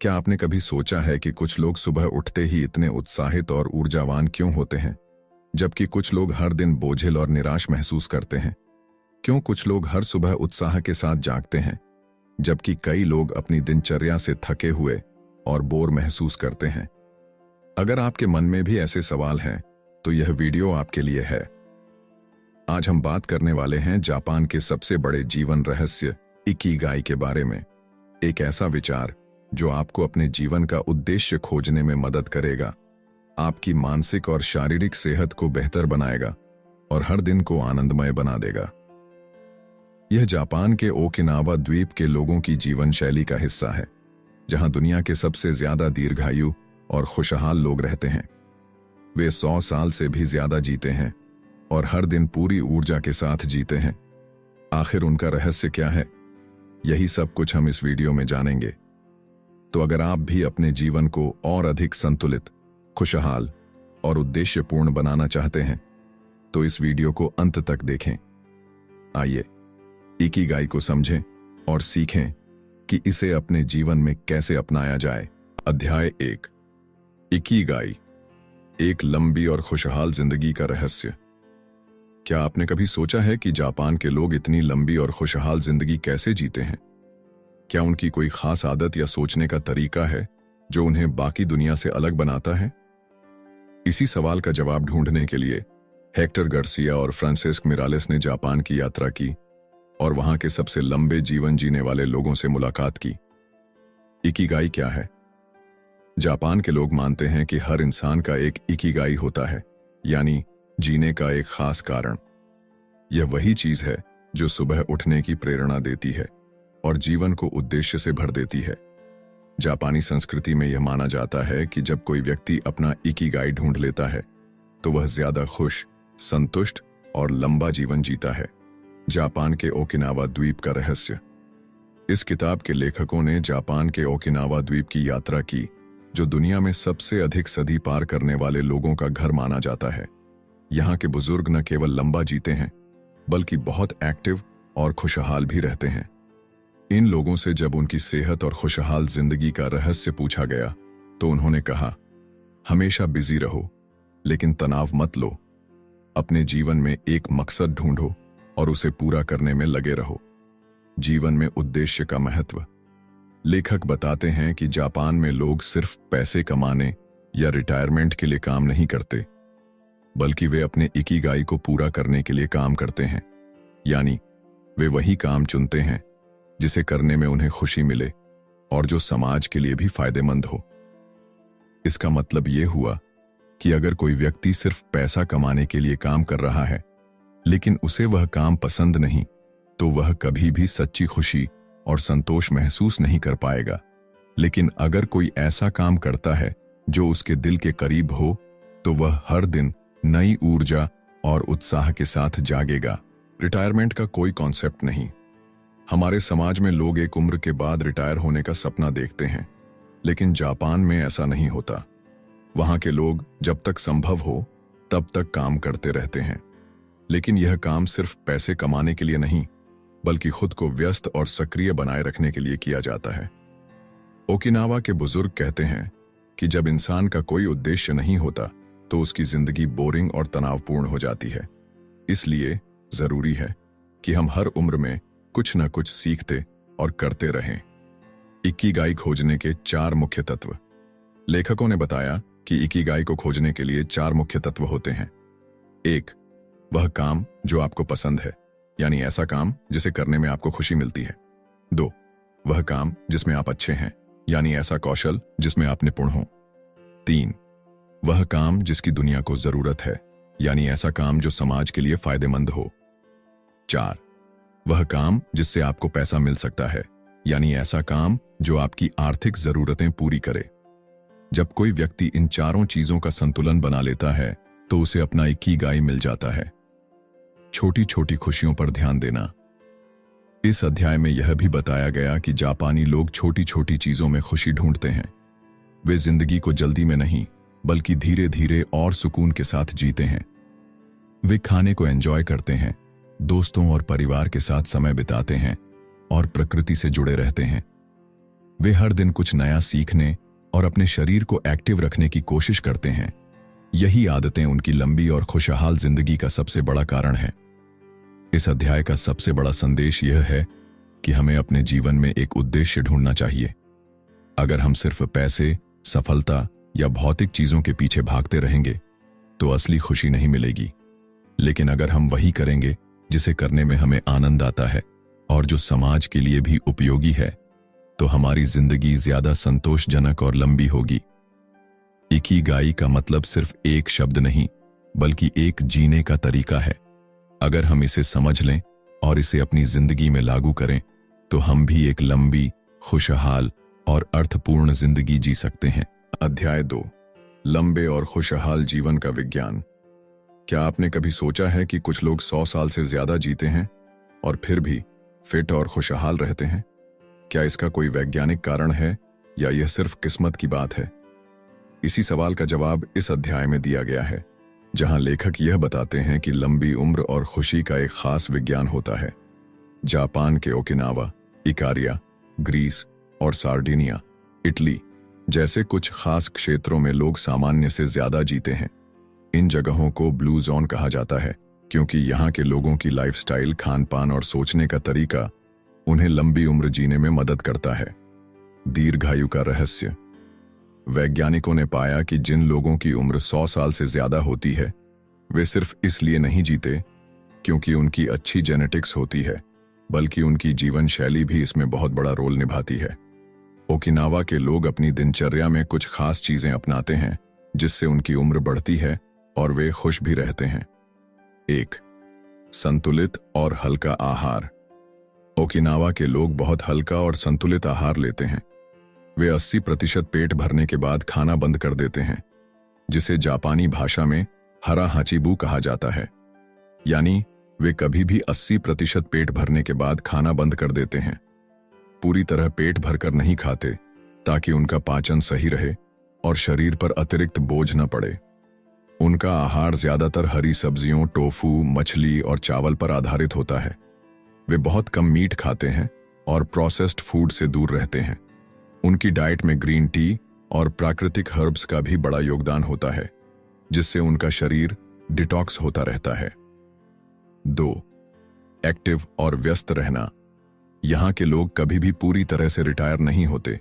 क्या आपने कभी सोचा है कि कुछ लोग सुबह उठते ही इतने उत्साहित और ऊर्जावान क्यों होते हैं, जबकि कुछ लोग हर दिन बोझिल और निराश महसूस करते हैं? क्यों कुछ लोग हर सुबह उत्साह के साथ जागते हैं, जबकि कई लोग अपनी दिनचर्या से थके हुए और बोर महसूस करते हैं? अगर आपके मन में भी ऐसे सवाल हैं, तो यह वीडियो आपके लिए है। आज हम बात करने वाले हैं जापान के सबसे बड़े जीवन रहस्य इकिगाई के बारे में। एक ऐसा विचार जो आपको अपने जीवन का उद्देश्य खोजने में मदद करेगा, आपकी मानसिक और शारीरिक सेहत को बेहतर बनाएगा और हर दिन को आनंदमय बना देगा। यह जापान के ओकिनावा द्वीप के लोगों की जीवन शैली का हिस्सा है, जहां दुनिया के सबसे ज्यादा दीर्घायु और खुशहाल लोग रहते हैं। वे 100 साल से भी ज्यादा जीते हैं और हर दिन पूरी ऊर्जा के साथ जीते हैं। आखिर उनका रहस्य क्या है? यही सब कुछ हम इस वीडियो में जानेंगे। तो अगर आप भी अपने जीवन को और अधिक संतुलित, खुशहाल और उद्देश्यपूर्ण बनाना चाहते हैं, तो इस वीडियो को अंत तक देखें। आइए इकिगाई को समझें और सीखें कि इसे अपने जीवन में कैसे अपनाया जाए। अध्याय 1, इकिगाई, एक लंबी और खुशहाल जिंदगी का रहस्य। क्या आपने कभी सोचा है कि जापान के लोग इतनी लंबी और खुशहाल जिंदगी कैसे जीते हैं? क्या उनकी कोई खास आदत या सोचने का तरीका है जो उन्हें बाकी दुनिया से अलग बनाता है? इसी सवाल का जवाब ढूंढने के लिए हेक्टर गार्सिया और फ्रांसिस्क मिरालेस ने जापान की यात्रा की और वहां के सबसे लंबे जीवन जीने वाले लोगों से मुलाकात की। इकिगाई क्या है? जापान के लोग मानते हैं कि हर इंसान का एक इकिगाई होता है, यानी जीने का एक खास कारण। यह वही चीज है जो सुबह उठने की प्रेरणा देती है और जीवन को उद्देश्य से भर देती है। जापानी संस्कृति में यह माना जाता है कि जब कोई व्यक्ति अपना इकिगाई ढूंढ लेता है, तो वह ज्यादा खुश, संतुष्ट और लंबा जीवन जीता है। जापान के ओकिनावा द्वीप का रहस्य। इस किताब के लेखकों ने जापान के ओकिनावा द्वीप की यात्रा की, जो दुनिया में सबसे अधिक सदी पार करने वाले लोगों का घर माना जाता है। यहाँ के बुजुर्ग न केवल लंबा जीते हैं, बल्कि बहुत एक्टिव और खुशहाल भी रहते हैं। इन लोगों से जब उनकी सेहत और खुशहाल जिंदगी का रहस्य पूछा गया, तो उन्होंने कहा, हमेशा बिजी रहो, लेकिन तनाव मत लो। अपने जीवन में एक मकसद ढूंढो और उसे पूरा करने में लगे रहो। जीवन में उद्देश्य का महत्व। लेखक बताते हैं कि जापान में लोग सिर्फ पैसे कमाने या रिटायरमेंट के लिए काम नहीं करते, बल्कि वे अपने इकिगाई को पूरा करने के लिए काम करते हैं। यानी वे वही काम चुनते हैं जिसे करने में उन्हें खुशी मिले और जो समाज के लिए भी फायदेमंद हो। इसका मतलब यह हुआ कि अगर कोई व्यक्ति सिर्फ पैसा कमाने के लिए काम कर रहा है, लेकिन उसे वह काम पसंद नहीं, तो वह कभी भी सच्ची खुशी और संतोष महसूस नहीं कर पाएगा। लेकिन अगर कोई ऐसा काम करता है जो उसके दिल के करीब हो, तो वह हर दिन नई ऊर्जा और उत्साह के साथ जागेगा। रिटायरमेंट का कोई कॉन्सेप्ट नहीं। हमारे समाज में लोग एक उम्र के बाद रिटायर होने का सपना देखते हैं, लेकिन जापान में ऐसा नहीं होता। वहां के लोग जब तक संभव हो तब तक काम करते रहते हैं। लेकिन यह काम सिर्फ पैसे कमाने के लिए नहीं, बल्कि खुद को व्यस्त और सक्रिय बनाए रखने के लिए किया जाता है। ओकिनावा के बुजुर्ग कहते हैं कि जब इंसान का कोई उद्देश्य नहीं होता, तो उसकी जिंदगी बोरिंग और तनावपूर्ण हो जाती है। इसलिए जरूरी है कि हम हर उम्र में कुछ न कुछ सीखते और करते रहें। इकिगाई खोजने के 4 मुख्य तत्व। लेखकों ने बताया कि इकिगाई को खोजने के लिए 4 मुख्य तत्व होते हैं। 1, वह काम जो आपको पसंद है, यानी ऐसा काम जिसे करने में आपको खुशी मिलती है। 2, वह काम जिसमें आप अच्छे हैं, यानी ऐसा कौशल जिसमें आप निपुण हो। 3, वह काम जिसकी दुनिया को जरूरत है, यानी ऐसा काम जो समाज के लिए फायदेमंद हो। 4, वह काम जिससे आपको पैसा मिल सकता है, यानी ऐसा काम जो आपकी आर्थिक जरूरतें पूरी करे। जब कोई व्यक्ति इन चारों चीजों का संतुलन बना लेता है, तो उसे अपना इकिगाई मिल जाता है। छोटी छोटी खुशियों पर ध्यान देना। इस अध्याय में यह भी बताया गया कि जापानी लोग छोटी छोटी चीजों में खुशी ढूंढते हैं। वे जिंदगी को जल्दी में नहीं, बल्कि धीरे धीरे और सुकून के साथ जीते हैं। वे खाने को एंजॉय करते हैं, दोस्तों और परिवार के साथ समय बिताते हैं और प्रकृति से जुड़े रहते हैं। वे हर दिन कुछ नया सीखने और अपने शरीर को एक्टिव रखने की कोशिश करते हैं। यही आदतें उनकी लंबी और खुशहाल जिंदगी का सबसे बड़ा कारण है। इस अध्याय का सबसे बड़ा संदेश यह है कि हमें अपने जीवन में एक उद्देश्य ढूंढना चाहिए। अगर हम सिर्फ पैसे, सफलता या भौतिक चीजों के पीछे भागते रहेंगे तो असली खुशी नहीं मिलेगी। लेकिन अगर हम वही करेंगे जिसे करने में हमें आनंद आता है और जो समाज के लिए भी उपयोगी है, तो हमारी जिंदगी ज्यादा संतोषजनक और लंबी होगी। इकिगाई का मतलब सिर्फ एक शब्द नहीं, बल्कि एक जीने का तरीका है। अगर हम इसे समझ लें और इसे अपनी जिंदगी में लागू करें, तो हम भी एक लंबी, खुशहाल और अर्थपूर्ण जिंदगी जी सकते हैं। अध्याय 2, लंबे और खुशहाल जीवन का विज्ञान। क्या आपने कभी सोचा है कि कुछ लोग 100 साल से ज्यादा जीते हैं और फिर भी फिट और खुशहाल रहते हैं? क्या इसका कोई वैज्ञानिक कारण है या यह सिर्फ किस्मत की बात है? इसी सवाल का जवाब इस अध्याय में दिया गया है, जहां लेखक यह बताते हैं कि लंबी उम्र और खुशी का एक खास विज्ञान होता है। जापान के ओकिनावा, इकारिया, ग्रीस और सार्डिनिया, इटली जैसे कुछ खास क्षेत्रों में लोग सामान्य से ज्यादा जीते हैं। इन जगहों को ब्लू जोन कहा जाता है क्योंकि यहाँ के लोगों की लाइफस्टाइल, खान-पान और सोचने का तरीका उन्हें लंबी उम्र जीने में मदद करता है। दीर्घायु का रहस्य। वैज्ञानिकों ने पाया कि जिन लोगों की उम्र 100 साल से ज्यादा होती है, वे सिर्फ इसलिए नहीं जीते क्योंकि उनकी अच्छी जेनेटिक्स होती है, बल्कि उनकी जीवन शैली भी इसमें बहुत बड़ा रोल निभाती है। ओकिनावा के लोग अपनी दिनचर्या में कुछ खास चीजें अपनाते हैं जिससे उनकी उम्र बढ़ती है और वे खुश भी रहते हैं। 1. संतुलित और हल्का आहार। ओकिनावा के लोग बहुत हल्का और संतुलित आहार लेते हैं। वे 80% पेट भरने के बाद खाना बंद कर देते हैं, जिसे जापानी भाषा में हरा हाचिबू कहा जाता है। यानी वे कभी भी 80% पेट भरने के बाद खाना बंद कर देते हैं। पूरी तरह पेट भरकर नहीं खाते ताकि उनका पाचन सही रहे और शरीर पर अतिरिक्त बोझ न पड़े। उनका आहार ज्यादातर हरी सब्जियों, टोफू, मछली और चावल पर आधारित होता है। वे बहुत कम मीट खाते हैं और प्रोसेस्ड फूड से दूर रहते हैं। उनकी डाइट में ग्रीन टी और प्राकृतिक हर्ब्स का भी बड़ा योगदान होता है, जिससे उनका शरीर डिटॉक्स होता रहता है। 2. एक्टिव और व्यस्त रहना। यहाँ के लोग कभी भी पूरी तरह से रिटायर नहीं होते।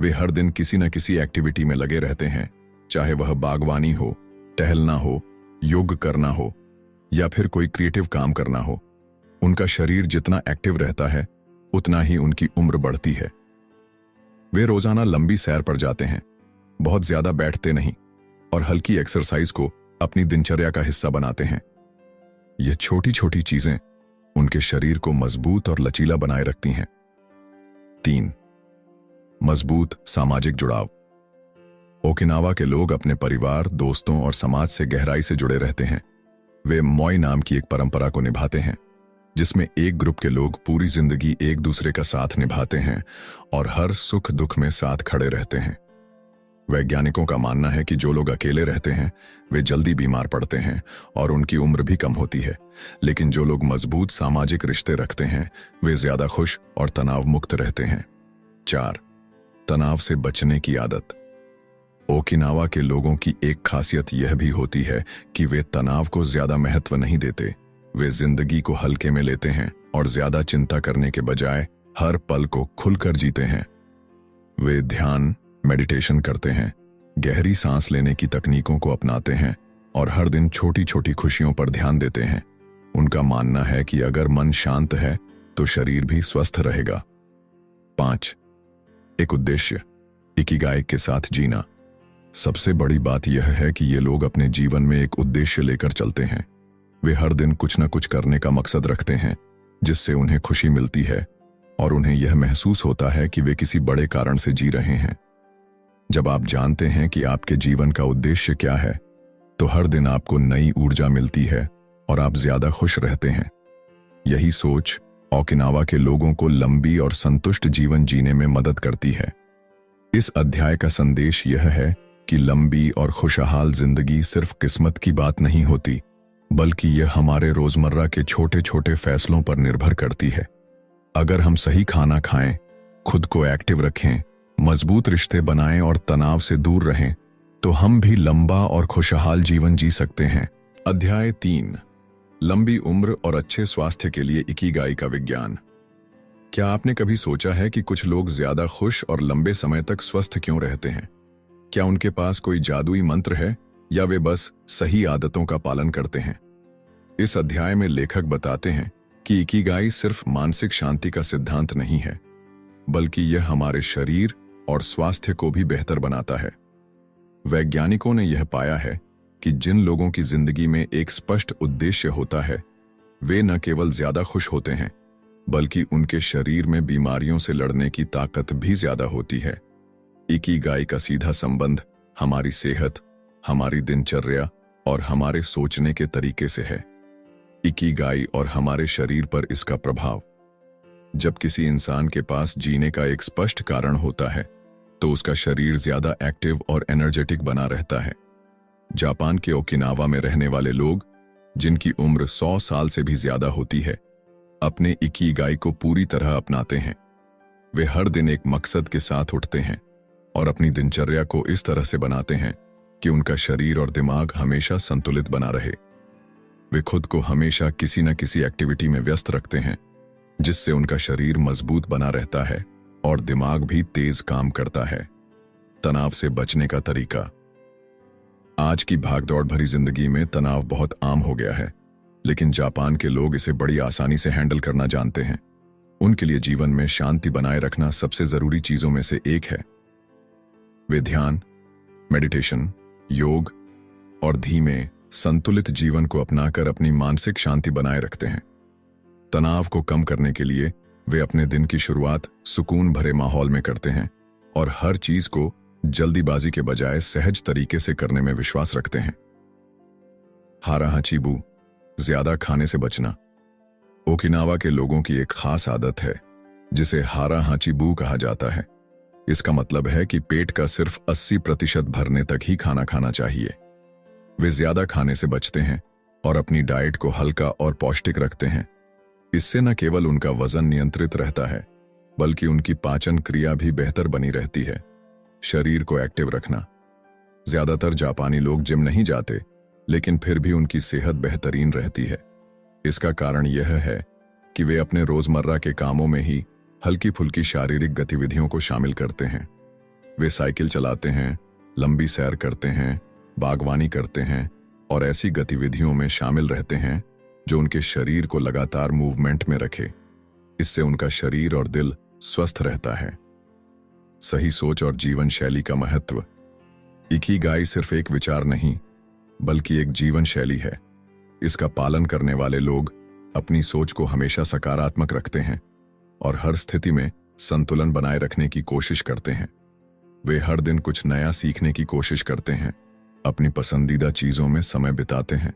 वे हर दिन किसी न किसी एक्टिविटी में लगे रहते हैं, चाहे वह बागवानी हो, टहलना हो, योग करना हो या फिर कोई क्रिएटिव काम करना हो। उनका शरीर जितना एक्टिव रहता है, उतना ही उनकी उम्र बढ़ती है। वे रोजाना लंबी सैर पर जाते हैं, बहुत ज्यादा बैठते नहीं और हल्की एक्सरसाइज को अपनी दिनचर्या का हिस्सा बनाते हैं। ये छोटी छोटी चीजें उनके शरीर को मजबूत और लचीला बनाए रखती हैं। 3. मजबूत सामाजिक जुड़ाव। ओकिनावा के लोग अपने परिवार, दोस्तों और समाज से गहराई से जुड़े रहते हैं। वे मोई नाम की एक परंपरा को निभाते हैं, जिसमें एक ग्रुप के लोग पूरी जिंदगी एक दूसरे का साथ निभाते हैं और हर सुख दुख में साथ खड़े रहते हैं। वैज्ञानिकों का मानना है कि जो लोग अकेले रहते हैं, वे जल्दी बीमार पड़ते हैं और उनकी उम्र भी कम होती है। लेकिन जो लोग मजबूत सामाजिक रिश्ते रखते हैं, वे ज्यादा खुश और तनाव मुक्त रहते हैं। 4. तनाव से बचने की आदत। ओकिनावा के लोगों की एक खासियत यह भी होती है कि वे तनाव को ज्यादा महत्व नहीं देते। वे जिंदगी को हल्के में लेते हैं और ज्यादा चिंता करने के बजाय हर पल को खुलकर जीते हैं। वे ध्यान, मेडिटेशन करते हैं, गहरी सांस लेने की तकनीकों को अपनाते हैं और हर दिन छोटी छोटी खुशियों पर ध्यान देते हैं। उनका मानना है कि अगर मन शांत है तो शरीर भी स्वस्थ रहेगा। 5. एक उद्देश्य, इकिगाई के साथ जीना। सबसे बड़ी बात यह है कि ये लोग अपने जीवन में एक उद्देश्य लेकर चलते हैं। वे हर दिन कुछ न कुछ करने का मकसद रखते हैं, जिससे उन्हें खुशी मिलती है और उन्हें यह महसूस होता है कि वे किसी बड़े कारण से जी रहे हैं। जब आप जानते हैं कि आपके जीवन का उद्देश्य क्या है, तो हर दिन आपको नई ऊर्जा मिलती है और आप ज्यादा खुश रहते हैं। यही सोच ओकिनावा के लोगों को लंबी और संतुष्ट जीवन जीने में मदद करती है। इस अध्याय का संदेश यह है कि लंबी और खुशहाल जिंदगी सिर्फ किस्मत की बात नहीं होती, बल्कि यह हमारे रोजमर्रा के छोटे छोटे फैसलों पर निर्भर करती है। अगर हम सही खाना खाएं, खुद को एक्टिव रखें मजबूत रिश्ते बनाएं और तनाव से दूर रहें, तो हम भी लंबा और खुशहाल जीवन जी सकते हैं। अध्याय 3, लंबी उम्र और अच्छे स्वास्थ्य के लिए इकिगाई का विज्ञान। क्या आपने कभी सोचा है कि कुछ लोग ज्यादा खुश और लंबे समय तक स्वस्थ क्यों रहते हैं? क्या उनके पास कोई जादुई मंत्र है या वे बस सही आदतों का पालन करते हैं? इस अध्याय में लेखक बताते हैं कि इकिगाई सिर्फ मानसिक शांति का सिद्धांत नहीं है, बल्कि यह हमारे शरीर और स्वास्थ्य को भी बेहतर बनाता है। वैज्ञानिकों ने यह पाया है कि जिन लोगों की जिंदगी में एक स्पष्ट उद्देश्य होता है, वे न केवल ज्यादा खुश होते हैं, बल्कि उनके शरीर में बीमारियों से लड़ने की ताकत भी ज्यादा होती है। इकिगाई का सीधा संबंध हमारी सेहत, हमारी दिनचर्या और हमारे सोचने के तरीके से है। इकिगाई और हमारे शरीर पर इसका प्रभाव। जब किसी इंसान के पास जीने का एक स्पष्ट कारण होता है, तो उसका शरीर ज्यादा एक्टिव और एनर्जेटिक बना रहता है। जापान के ओकिनावा में रहने वाले लोग, जिनकी उम्र 100 साल से भी ज्यादा होती है, अपने इकिगाई को पूरी तरह अपनाते हैं। वे हर दिन एक मकसद के साथ उठते हैं और अपनी दिनचर्या को इस तरह से बनाते हैं कि उनका शरीर और दिमाग हमेशा संतुलित बना रहे। वे खुद को हमेशा किसी न किसी एक्टिविटी में व्यस्त रखते हैं, जिससे उनका शरीर मजबूत बना रहता है और दिमाग भी तेज काम करता है। तनाव से बचने का तरीका। आज की भागदौड़ भरी जिंदगी में तनाव बहुत आम हो गया है, लेकिन जापान के लोग इसे बड़ी आसानी से हैंडल करना जानते हैं। उनके लिए जीवन में शांति बनाए रखना सबसे जरूरी चीजों में से एक है। वे ध्यान, मेडिटेशन, योग और धीमे संतुलित जीवन को अपनाकर अपनी मानसिक शांति बनाए रखते हैं। तनाव को कम करने के लिए वे अपने दिन की शुरुआत सुकून भरे माहौल में करते हैं और हर चीज को जल्दीबाजी के बजाय सहज तरीके से करने में विश्वास रखते हैं। हारा हाचीबू, ज्यादा खाने से बचना। ओकिनावा के लोगों की एक खास आदत है, जिसे हारा हाचीबू कहा जाता है। इसका मतलब है कि पेट का सिर्फ 80% भरने तक ही खाना खाना चाहिए। वे ज्यादा खाने से बचते हैं और अपनी डाइट को हल्का और पौष्टिक रखते हैं। इससे न केवल उनका वजन नियंत्रित रहता है, बल्कि उनकी पाचन क्रिया भी बेहतर बनी रहती है। शरीर को एक्टिव रखना। ज्यादातर जापानी लोग जिम नहीं जाते, लेकिन फिर भी उनकी सेहत बेहतरीन रहती है। इसका कारण यह है कि वे अपने रोजमर्रा के कामों में ही हल्की फुल्की शारीरिक गतिविधियों को शामिल करते हैं। वे साइकिल चलाते हैं, लंबी सैर करते हैं, बागवानी करते हैं और ऐसी गतिविधियों में शामिल रहते हैं जो उनके शरीर को लगातार मूवमेंट में रखे। इससे उनका शरीर और दिल स्वस्थ रहता है। सही सोच और जीवन शैली का महत्व। इकिगाई सिर्फ एक विचार नहीं, बल्कि एक जीवन शैली है। इसका पालन करने वाले लोग अपनी सोच को हमेशा सकारात्मक रखते हैं और हर स्थिति में संतुलन बनाए रखने की कोशिश करते हैं। वे हर दिन कुछ नया सीखने की कोशिश करते हैं, अपनी पसंदीदा चीजों में समय बिताते हैं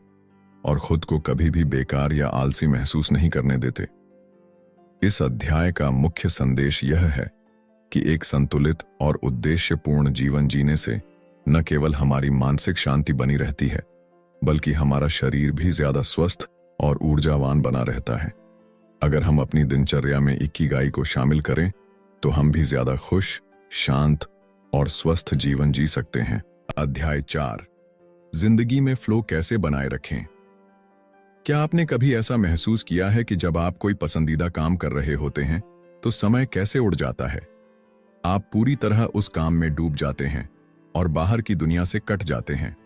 और खुद को कभी भी बेकार या आलसी महसूस नहीं करने देते। इस अध्याय का मुख्य संदेश यह है कि एक संतुलित और उद्देश्यपूर्ण जीवन जीने से न केवल हमारी मानसिक शांति बनी रहती है, बल्कि हमारा शरीर भी ज्यादा स्वस्थ और ऊर्जावान बना रहता है। अगर हम अपनी दिनचर्या में इकिगाई को शामिल करें, तो हम भी ज्यादा खुश, शांत और स्वस्थ जीवन जी सकते हैं। अध्याय 4, जिंदगी में फ्लो कैसे बनाए रखें। क्या आपने कभी ऐसा महसूस किया है कि जब आप कोई पसंदीदा काम कर रहे होते हैं, तो समय कैसे उड़ जाता है? आप पूरी तरह उस काम में डूब जाते हैं और बाहर की दुनिया से कट जाते हैं।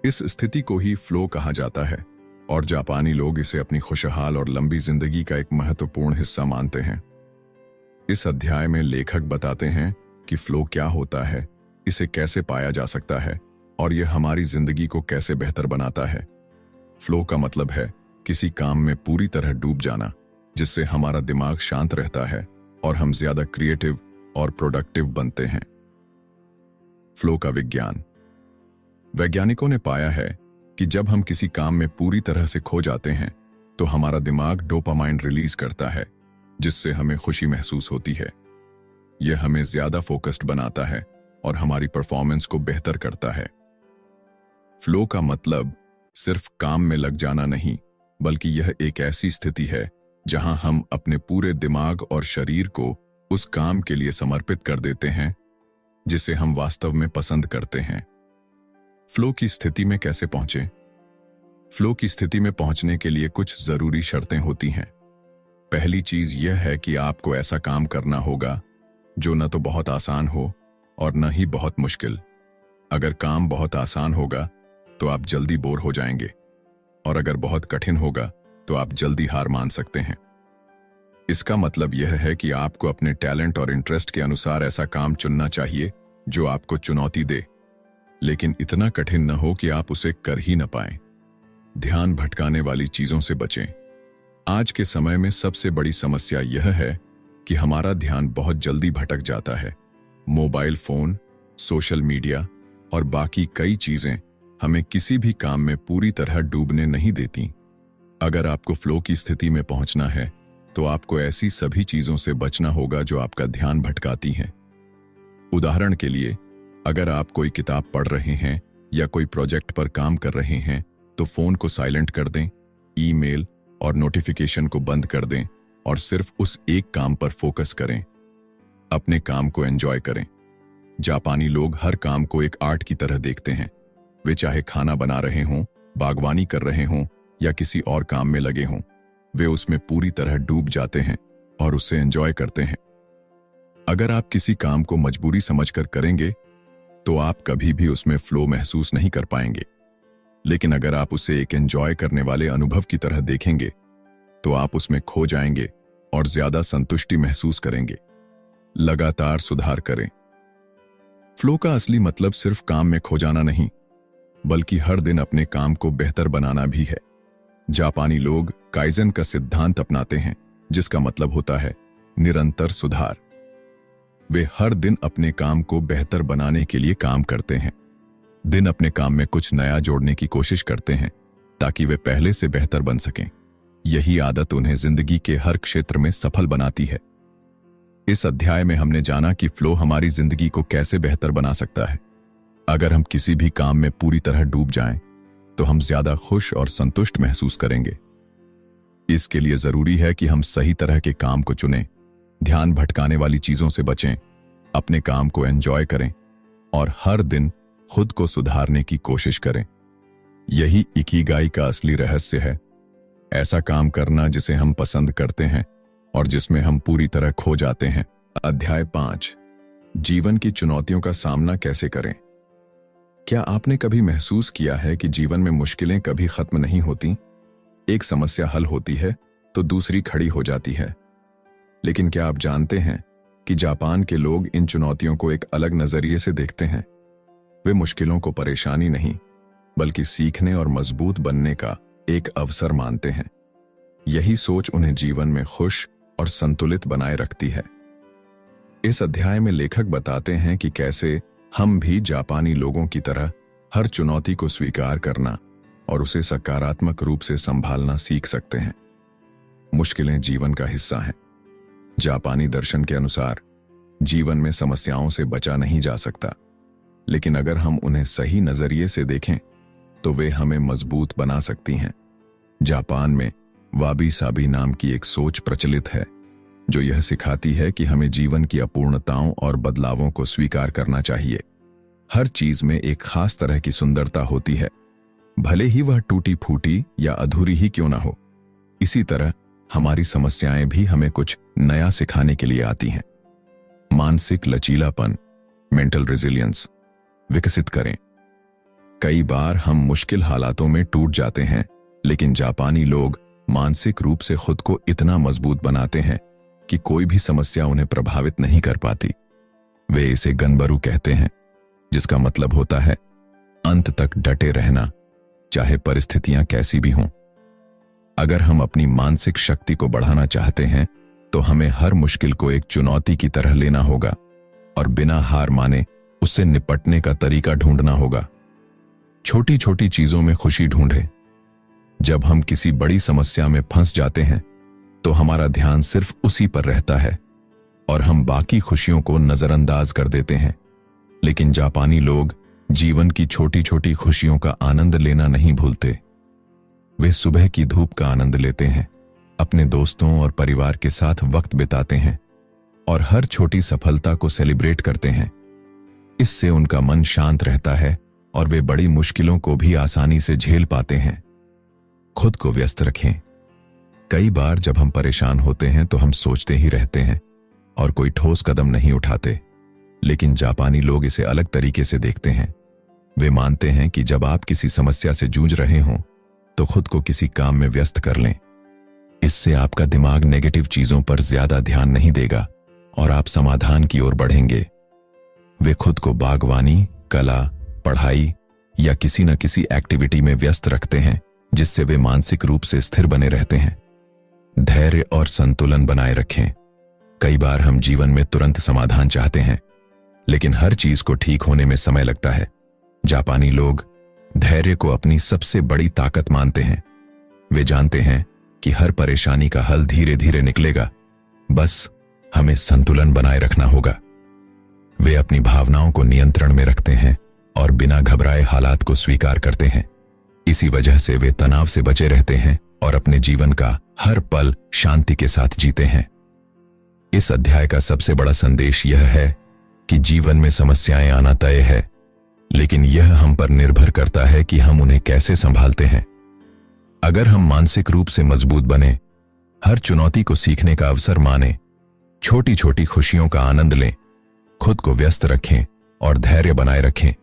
इस स्थिति को ही फ्लो कहा जाता है और जापानी लोग इसे अपनी खुशहाल और लंबी जिंदगी का एक महत्वपूर्ण हिस्सा मानते हैं। इस अध्याय में लेखक बताते हैं कि फ्लो क्या होता है, इसे कैसे पाया जा सकता है और यह हमारी जिंदगी को कैसे बेहतर बनाता है। फ्लो का मतलब है किसी काम में पूरी तरह डूब जाना, जिससे हमारा दिमाग शांत रहता है और हम ज्यादा क्रिएटिव और प्रोडक्टिव बनते हैं। फ्लो का विज्ञान। वैज्ञानिकों ने पाया है कि जब हम किसी काम में पूरी तरह से खो जाते हैं, तो हमारा दिमाग डोपामाइन रिलीज करता है, जिससे हमें खुशी महसूस होती है। यह हमें ज्यादा फोकस्ड बनाता है और हमारी परफॉर्मेंस को बेहतर करता है। फ्लो का मतलब सिर्फ काम में लग जाना नहीं, बल्कि यह एक ऐसी स्थिति है जहां हम अपने पूरे दिमाग और शरीर को उस काम के लिए समर्पित कर देते हैं जिसे हम वास्तव में पसंद करते हैं। फ्लो की स्थिति में कैसे पहुंचें? फ्लो की स्थिति में पहुंचने के लिए कुछ जरूरी शर्तें होती हैं। पहली चीज यह है कि आपको ऐसा काम करना होगा जो न तो बहुत आसान हो और न ही बहुत मुश्किल। अगर काम बहुत आसान होगा तो आप जल्दी बोर हो जाएंगे, और अगर बहुत कठिन होगा तो आप जल्दी हार मान सकते हैं। इसका मतलब यह है कि आपको अपने टैलेंट और इंटरेस्ट के अनुसार ऐसा काम चुनना चाहिए जो आपको चुनौती दे, लेकिन इतना कठिन न हो कि आप उसे कर ही न पाएं। ध्यान भटकाने वाली चीजों से बचें। आज के समय में सबसे बड़ी समस्या यह है कि हमारा ध्यान बहुत जल्दी भटक जाता है। मोबाइल फोन, सोशल मीडिया और बाकी कई चीजें हमें किसी भी काम में पूरी तरह डूबने नहीं देती। अगर आपको फ्लो की स्थिति में पहुंचना है तो आपको ऐसी सभी चीजों से बचना होगा जो आपका ध्यान भटकाती हैं। उदाहरण के लिए, अगर आप कोई किताब पढ़ रहे हैं या कोई प्रोजेक्ट पर काम कर रहे हैं तो फोन को साइलेंट कर दें, ईमेल और नोटिफिकेशन को बंद कर दें और सिर्फ उस एक काम पर फोकस करें। अपने काम को एंजॉय करें। जापानी लोग हर काम को एक आर्ट की तरह देखते हैं। वे चाहे खाना बना रहे हों, बागवानी कर रहे हों या किसी और काम में लगे हों, वे उसमें पूरी तरह डूब जाते हैं और उसे एंजॉय करते हैं। अगर आप किसी काम को मजबूरी समझकर करेंगे तो आप कभी भी उसमें फ्लो महसूस नहीं कर पाएंगे, लेकिन अगर आप उसे एक एंजॉय करने वाले अनुभव की तरह देखेंगे तो आप उसमें खो जाएंगे और ज्यादा संतुष्टि महसूस करेंगे। लगातार सुधार करें। फ्लो का असली मतलब सिर्फ काम में खो जाना नहीं, बल्कि हर दिन अपने काम को बेहतर बनाना भी है। जापानी लोग काइजन का सिद्धांत अपनाते हैं, जिसका मतलब होता है निरंतर सुधार। वे हर दिन अपने काम को बेहतर बनाने के लिए काम करते हैं। दिन अपने काम में कुछ नया जोड़ने की कोशिश करते हैं ताकि वे पहले से बेहतर बन सकें। यही आदत उन्हें जिंदगी के हर क्षेत्र में सफल बनाती है। इस अध्याय में हमने जाना कि फ्लो हमारी जिंदगी को कैसे बेहतर बना सकता है। अगर हम किसी भी काम में पूरी तरह डूब जाएं, तो हम ज्यादा खुश और संतुष्ट महसूस करेंगे। इसके लिए जरूरी है कि हम सही तरह के काम को चुनें, ध्यान भटकाने वाली चीजों से बचें, अपने काम को एंजॉय करें और हर दिन खुद को सुधारने की कोशिश करें। यही इकिगाई का असली रहस्य है। ऐसा काम करना जिसे हम पसंद करते हैं और जिसमें हम पूरी तरह खो जाते हैं। अध्याय 5, जीवन की चुनौतियों का सामना कैसे करें। क्या आपने कभी महसूस किया है कि जीवन में मुश्किलें कभी खत्म नहीं होती? एक समस्या हल होती है तो दूसरी खड़ी हो जाती है। लेकिन क्या आप जानते हैं कि जापान के लोग इन चुनौतियों को एक अलग नजरिए से देखते हैं? वे मुश्किलों को परेशानी नहीं, बल्कि सीखने और मजबूत बनने का एक अवसर मानते हैं। यही सोच उन्हें जीवन में खुश और संतुलित बनाए रखती है। इस अध्याय में लेखक बताते हैं कि कैसे हम भी जापानी लोगों की तरह हर चुनौती को स्वीकार करना और उसे सकारात्मक रूप से संभालना सीख सकते हैं। मुश्किलें जीवन का हिस्सा हैं। जापानी दर्शन के अनुसार जीवन में समस्याओं से बचा नहीं जा सकता, लेकिन अगर हम उन्हें सही नजरिए से देखें तो वे हमें मजबूत बना सकती हैं। जापान में वाबी साबी नाम की एक सोच प्रचलित है जो यह सिखाती है कि हमें जीवन की अपूर्णताओं और बदलावों को स्वीकार करना चाहिए। हर चीज में एक खास तरह की सुंदरता होती है, भले ही वह टूटी फूटी या अधूरी ही क्यों ना हो। इसी तरह हमारी समस्याएं भी हमें कुछ नया सिखाने के लिए आती हैं। मानसिक लचीलापन, मेंटल रेजिलियंस विकसित करें। कई बार हम मुश्किल हालातों में टूट जाते हैं, लेकिन जापानी लोग मानसिक रूप से खुद को इतना मजबूत बनाते हैं कि कोई भी समस्या उन्हें प्रभावित नहीं कर पाती। वे इसे गनबरू कहते हैं, जिसका मतलब होता है अंत तक डटे रहना, चाहे परिस्थितियां कैसी भी हों। अगर हम अपनी मानसिक शक्ति को बढ़ाना चाहते हैं तो हमें हर मुश्किल को एक चुनौती की तरह लेना होगा और बिना हार माने उससे निपटने का तरीका ढूंढना होगा। छोटी छोटी चीजों में खुशी ढूंढें। जब हम किसी बड़ी समस्या में फंस जाते हैं तो हमारा ध्यान सिर्फ उसी पर रहता है और हम बाकी खुशियों को नजरअंदाज कर देते हैं। लेकिन जापानी लोग जीवन की छोटी छोटी खुशियों का आनंद लेना नहीं भूलते। वे सुबह की धूप का आनंद लेते हैं, अपने दोस्तों और परिवार के साथ वक्त बिताते हैं, और हर छोटी सफलता को सेलिब्रेट करते हैं। इससे उनका मन शांत रहता है और वे बड़ी मुश्किलों को भी आसानी से झेल पाते हैं। खुद को व्यस्त रखें। कई बार जब हम परेशान होते हैं तो हम सोचते ही रहते हैं और कोई ठोस कदम नहीं उठाते, लेकिन जापानी लोग इसे अलग तरीके से देखते हैं। वे मानते हैं कि जब आप किसी समस्या से जूझ रहे हों तो खुद को किसी काम में व्यस्त कर लें। इससे आपका दिमाग नेगेटिव चीजों पर ज्यादा ध्यान नहीं देगा और आप समाधान की ओर बढ़ेंगे। वे खुद को बागवानी, कला, पढ़ाई या किसी न किसी एक्टिविटी में व्यस्त रखते हैं, जिससे वे मानसिक रूप से स्थिर बने रहते हैं। धैर्य और संतुलन बनाए रखें। कई बार हम जीवन में तुरंत समाधान चाहते हैं, लेकिन हर चीज को ठीक होने में समय लगता है। जापानी लोग धैर्य को अपनी सबसे बड़ी ताकत मानते हैं। वे जानते हैं कि हर परेशानी का हल धीरे धीरे निकलेगा, बस हमें संतुलन बनाए रखना होगा। वे अपनी भावनाओं को नियंत्रण में रखते हैं और बिना घबराए हालात को स्वीकार करते हैं। इसी वजह से वे तनाव से बचे रहते हैं और अपने जीवन का हर पल शांति के साथ जीते हैं। इस अध्याय का सबसे बड़ा संदेश यह है कि जीवन में समस्याएं आना तय है, लेकिन यह हम पर निर्भर करता है कि हम उन्हें कैसे संभालते हैं। अगर हम मानसिक रूप से मजबूत बने, हर चुनौती को सीखने का अवसर माने, छोटी छोटी खुशियों का आनंद लें, खुद को व्यस्त रखें और धैर्य बनाए रखें,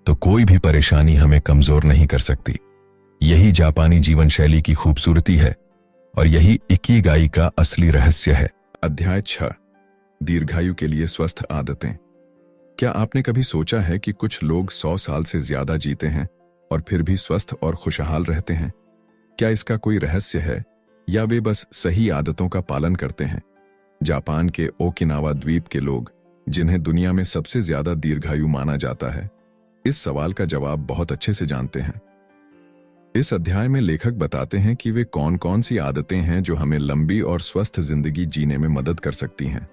तो कोई भी परेशानी हमें कमजोर नहीं कर सकती। यही जापानी जीवन शैली की खूबसूरती है और यही इकिगाई का असली रहस्य है। अध्याय 6, दीर्घायु के लिए स्वस्थ आदतें। क्या आपने कभी सोचा है कि कुछ लोग 100 साल से ज्यादा जीते हैं और फिर भी स्वस्थ और खुशहाल रहते हैं? क्या इसका कोई रहस्य है या वे बस सही आदतों का पालन करते हैं? जापान के ओकिनावा द्वीप के लोग, जिन्हें दुनिया में सबसे ज्यादा दीर्घायु माना जाता है, इस सवाल का जवाब बहुत अच्छे से जानते हैं। इस अध्याय में लेखक बताते हैं कि वे कौन कौन सी आदतें हैं जो हमें लंबी और स्वस्थ जिंदगी जीने में मदद कर सकती हैं।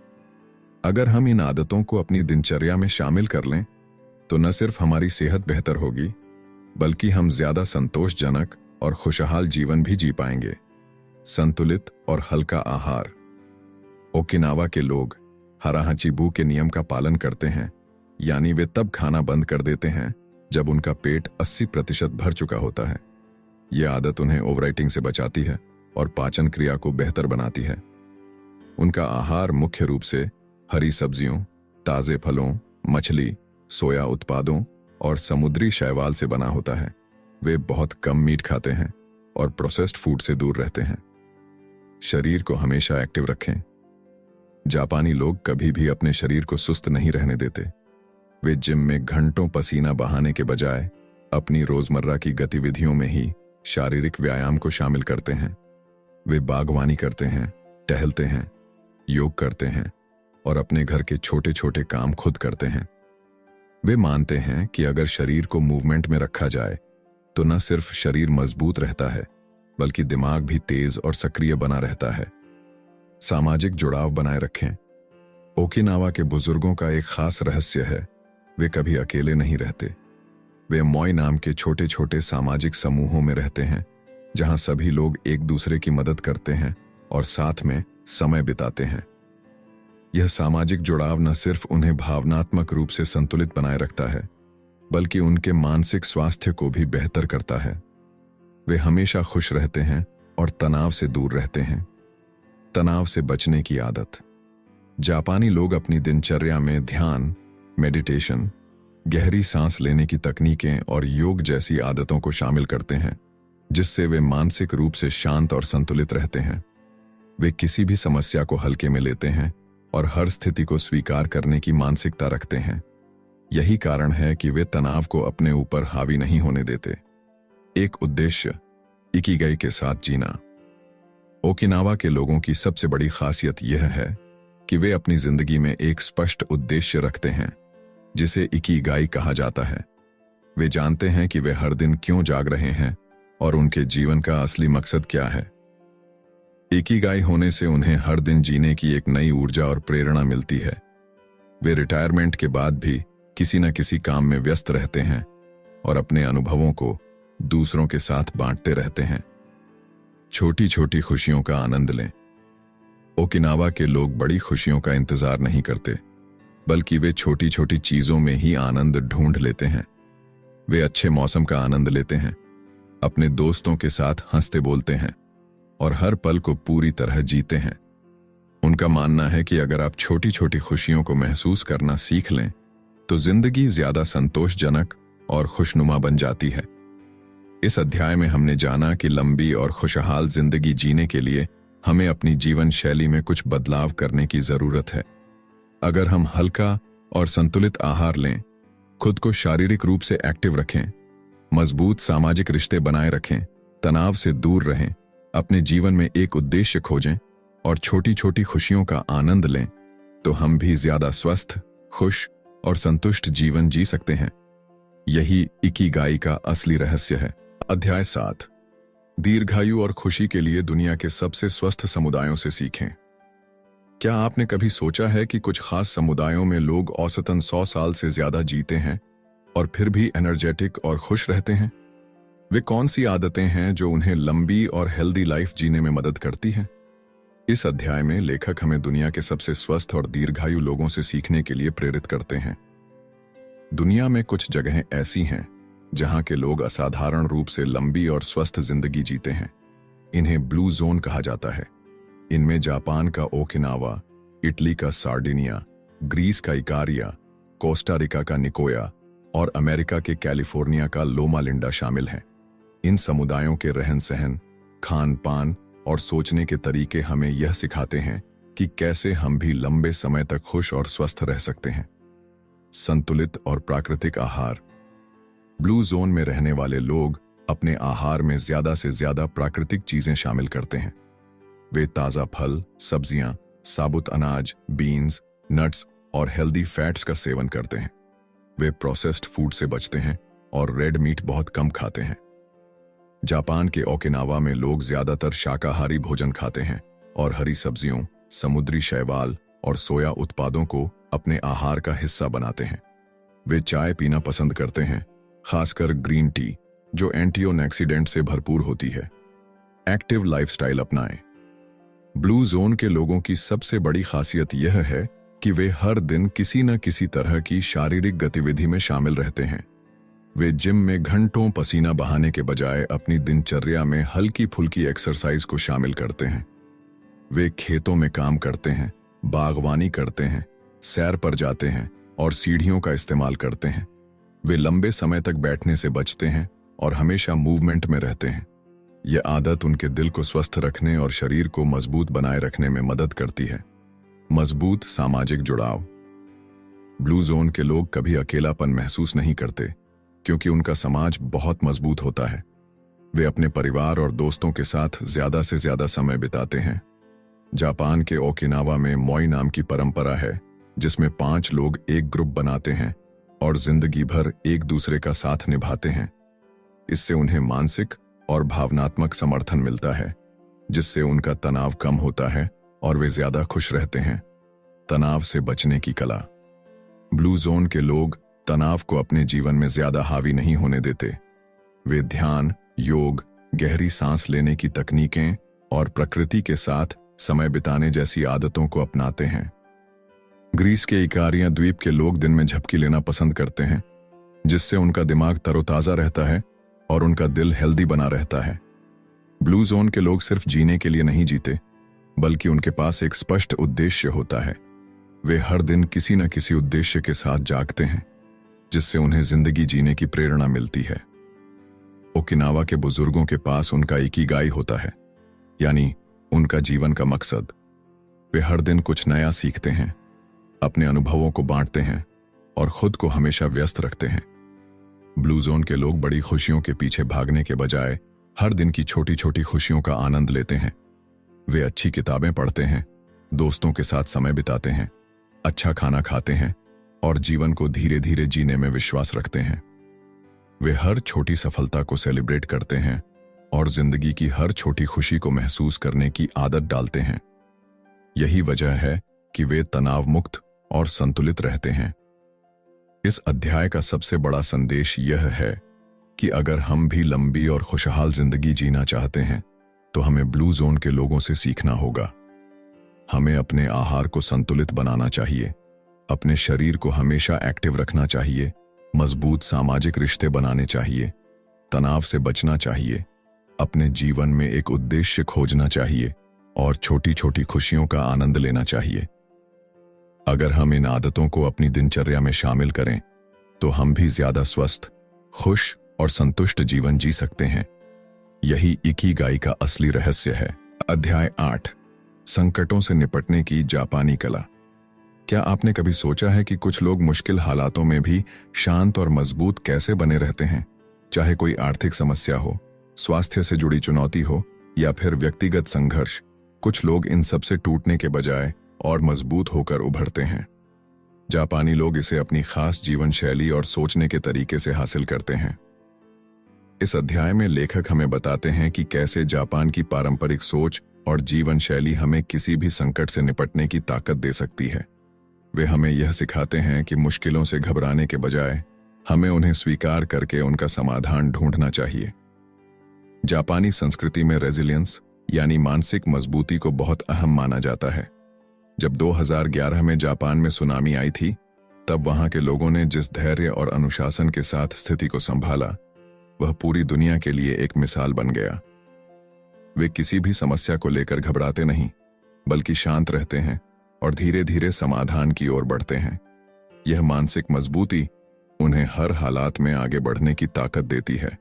अगर हम इन आदतों को अपनी दिनचर्या में शामिल कर लें तो न सिर्फ हमारी सेहत बेहतर होगी, बल्कि हम ज्यादा संतोषजनक और खुशहाल जीवन भी जी पाएंगे। संतुलित और हल्का आहार। ओकिनावा के लोग हराहाचिबू के नियम का पालन करते हैं, यानी वे तब खाना बंद कर देते हैं जब उनका पेट 80% भर चुका होता है। यह आदत उन्हें ओवरईटिंग से बचाती है और पाचन क्रिया को बेहतर बनाती है। उनका आहार मुख्य रूप से हरी सब्जियों, ताजे फलों, मछली, सोया उत्पादों और समुद्री शैवाल से बना होता है। वे बहुत कम मीट खाते हैं और प्रोसेस्ड फूड से दूर रहते हैं। शरीर को हमेशा एक्टिव रखें। जापानी लोग कभी भी अपने शरीर को सुस्त नहीं रहने देते। वे जिम में घंटों पसीना बहाने के बजाय अपनी रोजमर्रा की गतिविधियों में ही शारीरिक व्यायाम को शामिल करते हैं। वे बागवानी करते हैं, टहलते हैं, योग करते हैं और अपने घर के छोटे छोटे काम खुद करते हैं। वे मानते हैं कि अगर शरीर को मूवमेंट में रखा जाए तो न सिर्फ शरीर मजबूत रहता है, बल्कि दिमाग भी तेज और सक्रिय बना रहता है। सामाजिक जुड़ाव बनाए रखें। ओकिनावा के बुजुर्गों का एक खास रहस्य है, वे कभी अकेले नहीं रहते। वे मोई नाम के छोटे छोटे सामाजिक समूहों में रहते हैं, जहां सभी लोग एक दूसरे की मदद करते हैं और साथ में समय बिताते हैं। यह सामाजिक जुड़ाव न सिर्फ उन्हें भावनात्मक रूप से संतुलित बनाए रखता है, बल्कि उनके मानसिक स्वास्थ्य को भी बेहतर करता है। वे हमेशा खुश रहते हैं और तनाव से दूर रहते हैं। तनाव से बचने की आदत। जापानी लोग अपनी दिनचर्या में ध्यान, मेडिटेशन, गहरी सांस लेने की तकनीकें और योग जैसी आदतों को शामिल करते हैं, जिससे वे मानसिक रूप से शांत और संतुलित रहते हैं। वे किसी भी समस्या को हल्के में लेते हैं और हर स्थिति को स्वीकार करने की मानसिकता रखते हैं। यही कारण है कि वे तनाव को अपने ऊपर हावी नहीं होने देते। एक उद्देश्य, इकिगाई के साथ जीना। ओकिनावा के लोगों की सबसे बड़ी खासियत यह है कि वे अपनी जिंदगी में एक स्पष्ट उद्देश्य रखते हैं, जिसे इकिगाई कहा जाता है। वे जानते हैं कि वे हर दिन क्यों जाग रहे हैं और उनके जीवन का असली मकसद क्या है। इकिगाई होने से उन्हें हर दिन जीने की एक नई ऊर्जा और प्रेरणा मिलती है। वे रिटायरमेंट के बाद भी किसी न किसी काम में व्यस्त रहते हैं और अपने अनुभवों को दूसरों के साथ बांटते रहते हैं। छोटी छोटी खुशियों का आनंद लें। ओकिनावा के लोग बड़ी खुशियों का इंतजार नहीं करते, बल्कि वे छोटी छोटी चीजों में ही आनंद ढूंढ लेते हैं। वे अच्छे मौसम का आनंद लेते हैं, अपने दोस्तों के साथ हंसते बोलते हैं और हर पल को पूरी तरह जीते हैं। उनका मानना है कि अगर आप छोटी छोटी खुशियों को महसूस करना सीख लें तो जिंदगी ज्यादा संतोषजनक और खुशनुमा बन जाती है। इस अध्याय में हमने जाना कि लंबी और खुशहाल जिंदगी जीने के लिए हमें अपनी जीवन शैली में कुछ बदलाव करने की जरूरत है। अगर हम हल्का और संतुलित आहार लें, खुद को शारीरिक रूप से एक्टिव रखें, मजबूत सामाजिक रिश्ते बनाए रखें, तनाव से दूर रहें, अपने जीवन में एक उद्देश्य खोजें और छोटी छोटी खुशियों का आनंद लें, तो हम भी ज्यादा स्वस्थ, खुश और संतुष्ट जीवन जी सकते हैं। यही इकिगाई का असली रहस्य है। अध्याय 7, दीर्घायु और खुशी के लिए दुनिया के सबसे स्वस्थ समुदायों से सीखें। क्या आपने कभी सोचा है कि कुछ खास समुदायों में लोग औसतन 100 साल से ज्यादा जीते हैं और फिर भी एनर्जेटिक और खुश रहते हैं? वे कौन सी आदतें हैं जो उन्हें लंबी और हेल्दी लाइफ जीने में मदद करती हैं? इस अध्याय में लेखक हमें दुनिया के सबसे स्वस्थ और दीर्घायु लोगों से सीखने के लिए प्रेरित करते हैं। दुनिया में कुछ जगहें ऐसी हैं जहां के लोग असाधारण रूप से लंबी और स्वस्थ जिंदगी जीते हैं। इन्हें ब्लू जोन कहा जाता है। इनमें जापान का ओकिनावा, इटली का सार्डिनिया, ग्रीस का इकारिया, कोस्टा रिका का निकोया और अमेरिका के कैलिफोर्निया का लोमा लिंडा शामिल हैं। इन समुदायों के रहन सहन, खान पान और सोचने के तरीके हमें यह सिखाते हैं कि कैसे हम भी लंबे समय तक खुश और स्वस्थ रह सकते हैं। संतुलित और प्राकृतिक आहार। ब्लू जोन में रहने वाले लोग अपने आहार में ज्यादा से ज्यादा प्राकृतिक चीजें शामिल करते हैं। वे ताजा फल, सब्जियां, साबुत अनाज, बीन्स, नट्स और हेल्दी फैट्स का सेवन करते हैं। वे प्रोसेस्ड फूड से बचते हैं और रेड मीट बहुत कम खाते हैं। जापान के ओकिनावा में लोग ज्यादातर शाकाहारी भोजन खाते हैं और हरी सब्जियों, समुद्री शैवाल और सोया उत्पादों को अपने आहार का हिस्सा बनाते हैं। वे चाय पीना पसंद करते हैं, खासकर ग्रीन टी, जो एंटीऑक्सीडेंट से भरपूर होती है। एक्टिव लाइफस्टाइल अपनाएं। ब्लू जोन के लोगों की सबसे बड़ी खासियत यह है कि वे हर दिन किसी न किसी तरह की शारीरिक गतिविधि में शामिल रहते हैं। वे जिम में घंटों पसीना बहाने के बजाय अपनी दिनचर्या में हल्की फुल्की एक्सरसाइज को शामिल करते हैं। वे खेतों में काम करते हैं, बागवानी करते हैं, सैर पर जाते हैं और सीढ़ियों का इस्तेमाल करते हैं। वे लंबे समय तक बैठने से बचते हैं और हमेशा मूवमेंट में रहते हैं। यह आदत उनके दिल को स्वस्थ रखने और शरीर को मजबूत बनाए रखने में मदद करती है। मजबूत सामाजिक जुड़ाव। ब्लू जोन के लोग कभी अकेलापन महसूस नहीं करते क्योंकि उनका समाज बहुत मजबूत होता है। वे अपने परिवार और दोस्तों के साथ ज्यादा से ज्यादा समय बिताते हैं। जापान के ओकिनावा में मोई नाम की परंपरा है जिसमें 5 लोग एक ग्रुप बनाते हैं और जिंदगी भर एक दूसरे का साथ निभाते हैं। इससे उन्हें मानसिक और भावनात्मक समर्थन मिलता है, जिससे उनका तनाव कम होता है और वे ज्यादा खुश रहते हैं। तनाव से बचने की कला। ब्लू जोन के लोग तनाव को अपने जीवन में ज्यादा हावी नहीं होने देते। वे ध्यान, योग, गहरी सांस लेने की तकनीकें और प्रकृति के साथ समय बिताने जैसी आदतों को अपनाते हैं। ग्रीस के इकारिया द्वीप के लोग दिन में झपकी लेना पसंद करते हैं, जिससे उनका दिमाग तरोताजा रहता है और उनका दिल हेल्दी बना रहता है। ब्लू जोन के लोग सिर्फ जीने के लिए नहीं जीते, बल्कि उनके पास एक स्पष्ट उद्देश्य होता है। वे हर दिन किसी न किसी उद्देश्य के साथ जागते हैं, जिससे उन्हें जिंदगी जीने की प्रेरणा मिलती है। ओकिनावा के बुजुर्गों के पास उनका इकिगाई होता है, यानी उनका जीवन का मकसद। वे हर दिन कुछ नया सीखते हैं, अपने अनुभवों को बांटते हैं और खुद को हमेशा व्यस्त रखते हैं। ब्लू जोन के लोग बड़ी खुशियों के पीछे भागने के बजाय हर दिन की छोटी छोटी खुशियों का आनंद लेते हैं। वे अच्छी किताबें पढ़ते हैं, दोस्तों के साथ समय बिताते हैं, अच्छा खाना खाते हैं और जीवन को धीरे धीरे जीने में विश्वास रखते हैं। वे हर छोटी सफलता को सेलिब्रेट करते हैं और जिंदगी की हर छोटी खुशी को महसूस करने की आदत डालते हैं। यही वजह है कि वे तनाव मुक्त और संतुलित रहते हैं। इस अध्याय का सबसे बड़ा संदेश यह है कि अगर हम भी लंबी और खुशहाल जिंदगी जीना चाहते हैं तो हमें ब्लू जोन के लोगों से सीखना होगा। हमें अपने आहार को संतुलित बनाना चाहिए, अपने शरीर को हमेशा एक्टिव रखना चाहिए, मजबूत सामाजिक रिश्ते बनाने चाहिए, तनाव से बचना चाहिए, अपने जीवन में एक उद्देश्य खोजना चाहिए और छोटी छोटी खुशियों का आनंद लेना चाहिए। अगर हम इन आदतों को अपनी दिनचर्या में शामिल करें तो हम भी ज्यादा स्वस्थ, खुश और संतुष्ट जीवन जी सकते हैं। यही इकिगाई का असली रहस्य है। अध्याय 8, संकटों से निपटने की जापानी कला। क्या आपने कभी सोचा है कि कुछ लोग मुश्किल हालातों में भी शांत और मजबूत कैसे बने रहते हैं? चाहे कोई आर्थिक समस्या हो, स्वास्थ्य से जुड़ी चुनौती हो या फिर व्यक्तिगत संघर्ष, कुछ लोग इन सब से टूटने के बजाय और मजबूत होकर उभरते हैं। जापानी लोग इसे अपनी खास जीवन शैली और सोचने के तरीके से हासिल करते हैं। इस अध्याय में लेखक हमें बताते हैं कि कैसे जापान की पारंपरिक सोच और जीवन शैली हमें किसी भी संकट से निपटने की ताकत दे सकती है। वे हमें यह सिखाते हैं कि मुश्किलों से घबराने के बजाय हमें उन्हें स्वीकार करके उनका समाधान ढूंढना चाहिए। जापानी संस्कृति में रेजिलियंस यानी मानसिक मजबूती को बहुत अहम माना जाता है। जब 2011 में जापान में सुनामी आई थी, तब वहां के लोगों ने जिस धैर्य और अनुशासन के साथ स्थिति को संभाला, वह पूरी दुनिया के लिए एक मिसाल बन गया। वे किसी भी समस्या को लेकर घबराते नहीं, बल्कि शांत रहते हैं और धीरे धीरे समाधान की ओर बढ़ते हैं। यह मानसिक मजबूती उन्हें हर हालात में आगे बढ़ने की ताकत देती है।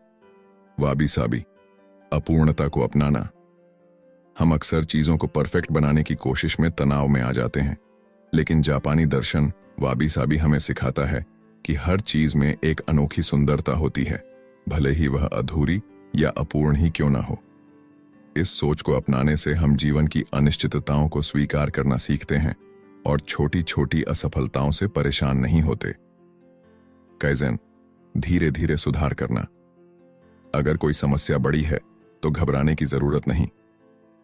वाबी साबी, अपूर्णता को अपनाना। हम अक्सर चीजों को परफेक्ट बनाने की कोशिश में तनाव में आ जाते हैं, लेकिन जापानी दर्शन वाबी साबी हमें सिखाता है कि हर चीज में एक अनोखी सुंदरता होती है, भले ही वह अधूरी या अपूर्ण ही क्यों ना हो। इस सोच को अपनाने से हम जीवन की अनिश्चितताओं को स्वीकार करना सीखते हैं और छोटी छोटी असफलताओं से परेशान नहीं होते। काइज़ेन, धीरे धीरे सुधार करना। अगर कोई समस्या बड़ी है तो घबराने की जरूरत नहीं।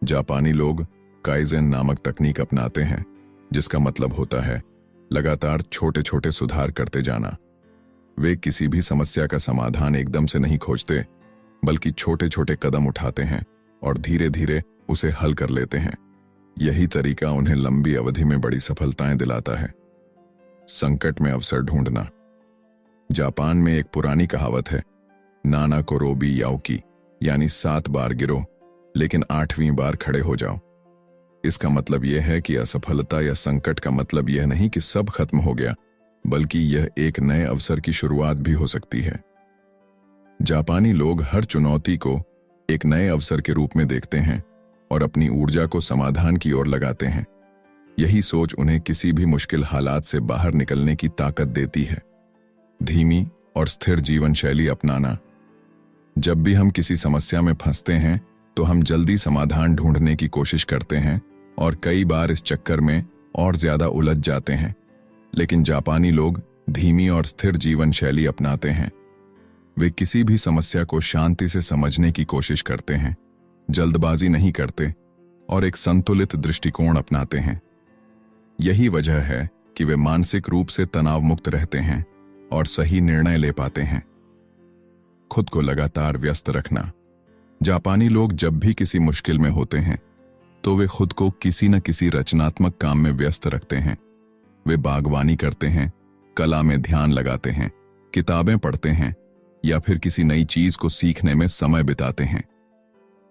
जापानी लोग काइज़ेन नामक तकनीक अपनाते हैं, जिसका मतलब होता है लगातार छोटे छोटे सुधार करते जाना। वे किसी भी समस्या का समाधान एकदम से नहीं खोजते, बल्कि छोटे छोटे कदम उठाते हैं और धीरे धीरे उसे हल कर लेते हैं। यही तरीका उन्हें लंबी अवधि में बड़ी सफलताएं दिलाता है। संकट में अवसर ढूंढना। जापान में एक पुरानी कहावत है, नाना कोरोबी याओकी, यानी 7 बार गिरो लेकिन 8वीं बार खड़े हो जाओ। इसका मतलब यह है कि असफलता या संकट का मतलब यह नहीं कि सब खत्म हो गया, बल्कि यह एक नए अवसर की शुरुआत भी हो सकती है। जापानी लोग हर चुनौती को एक नए अवसर के रूप में देखते हैं और अपनी ऊर्जा को समाधान की ओर लगाते हैं। यही सोच उन्हें किसी भी मुश्किल हालात से बाहर निकलने की ताकत देती है। धीमी और स्थिर जीवन शैली अपनाना। जब भी हम किसी समस्या में फंसते हैं तो हम जल्दी समाधान ढूंढने की कोशिश करते हैं और कई बार इस चक्कर में और ज्यादा उलझ जाते हैं। लेकिन जापानी लोग धीमी और स्थिर जीवन शैली अपनाते हैं। वे किसी भी समस्या को शांति से समझने की कोशिश करते हैं, जल्दबाजी नहीं करते और एक संतुलित दृष्टिकोण अपनाते हैं। यही वजह है कि वे मानसिक रूप से तनाव मुक्त रहते हैं और सही निर्णय ले पाते हैं। खुद को लगातार व्यस्त रखना। जापानी लोग जब भी किसी मुश्किल में होते हैं तो वे खुद को किसी न किसी रचनात्मक काम में व्यस्त रखते हैं। वे बागवानी करते हैं, कला में ध्यान लगाते हैं, किताबें पढ़ते हैं या फिर किसी नई चीज को सीखने में समय बिताते हैं।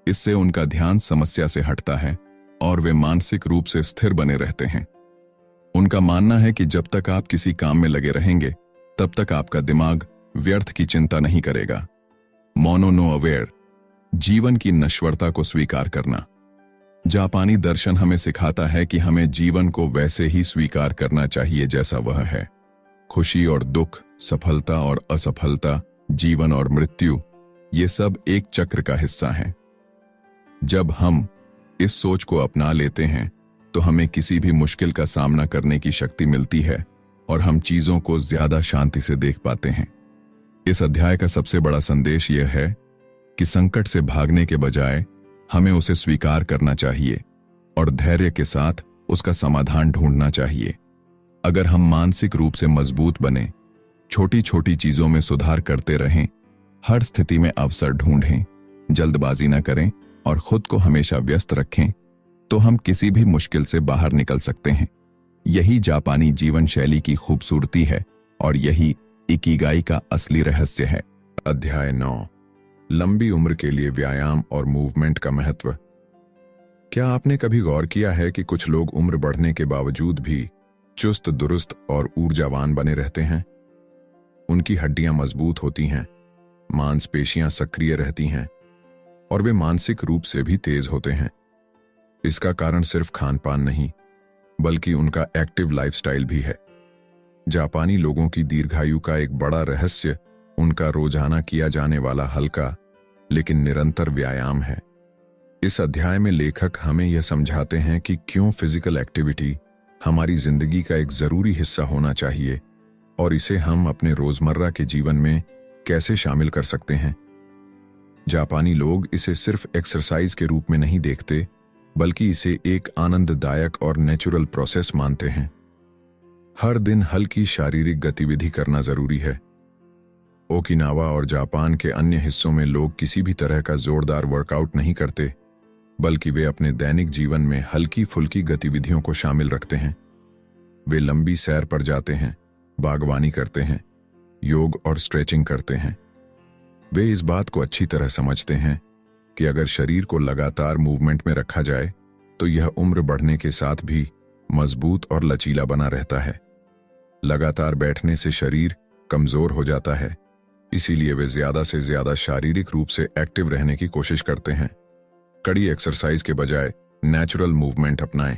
इससे उनका ध्यान समस्या से हटता है और वे मानसिक रूप से स्थिर बने रहते हैं। उनका मानना है कि जब तक आप किसी काम में लगे रहेंगे, तब तक आपका दिमाग व्यर्थ की चिंता नहीं करेगा। मोनो नो अवेयर, जीवन की नश्वरता को स्वीकार करना। जापानी दर्शन हमें सिखाता है कि हमें जीवन को वैसे ही स्वीकार करना चाहिए जैसा वह है। खुशी और दुख, सफलता और असफलता, जीवन और मृत्यु, ये सब एक चक्र का हिस्सा हैं। जब हम इस सोच को अपना लेते हैं तो हमें किसी भी मुश्किल का सामना करने की शक्ति मिलती है और हम चीजों को ज्यादा शांति से देख पाते हैं। इस अध्याय का सबसे बड़ा संदेश यह है कि संकट से भागने के बजाय हमें उसे स्वीकार करना चाहिए और धैर्य के साथ उसका समाधान ढूंढना चाहिए। अगर हम मानसिक रूप से मजबूत बने, छोटी छोटी चीजों में सुधार करते रहें, हर स्थिति में अवसर ढूंढें, जल्दबाजी न करें और खुद को हमेशा व्यस्त रखें, तो हम किसी भी मुश्किल से बाहर निकल सकते हैं। यही जापानी जीवन शैली की खूबसूरती है और यही इकिगाई का असली रहस्य है। अध्याय 9, लंबी उम्र के लिए व्यायाम और मूवमेंट का महत्व। क्या आपने कभी गौर किया है कि कुछ लोग उम्र बढ़ने के बावजूद भी चुस्त दुरुस्त और ऊर्जावान बने रहते हैं? उनकी हड्डियां मजबूत होती हैं, मांसपेशियां सक्रिय रहती हैं और वे मानसिक रूप से भी तेज होते हैं। इसका कारण सिर्फ खान पान नहीं, बल्कि उनका एक्टिव लाइफस्टाइल भी है। जापानी लोगों की दीर्घायु का एक बड़ा रहस्य उनका रोजाना किया जाने वाला हल्का लेकिन निरंतर व्यायाम है। इस अध्याय में लेखक हमें यह समझाते हैं कि क्यों फिजिकल एक्टिविटी हमारी जिंदगी का एक जरूरी हिस्सा होना चाहिए और इसे हम अपने रोजमर्रा के जीवन में कैसे शामिल कर सकते हैं। जापानी लोग इसे सिर्फ एक्सरसाइज के रूप में नहीं देखते, बल्कि इसे एक आनंददायक और नेचुरल प्रोसेस मानते हैं। हर दिन हल्की शारीरिक गतिविधि करना जरूरी है। ओकिनावा और जापान के अन्य हिस्सों में लोग किसी भी तरह का जोरदार वर्कआउट नहीं करते, बल्कि वे अपने दैनिक जीवन में हल्की फुल्की गतिविधियों को शामिल रखते हैं। वे लंबी सैर पर जाते हैं, बागवानी करते हैं, योग और स्ट्रेचिंग करते हैं। वे इस बात को अच्छी तरह समझते हैं कि अगर शरीर को लगातार मूवमेंट में रखा जाए तो यह उम्र बढ़ने के साथ भी मजबूत और लचीला बना रहता है। लगातार बैठने से शरीर कमजोर हो जाता है, इसीलिए वे ज्यादा से ज्यादा शारीरिक रूप से एक्टिव रहने की कोशिश करते हैं। कड़ी एक्सरसाइज के बजाय नेचुरल मूवमेंट अपनाएं।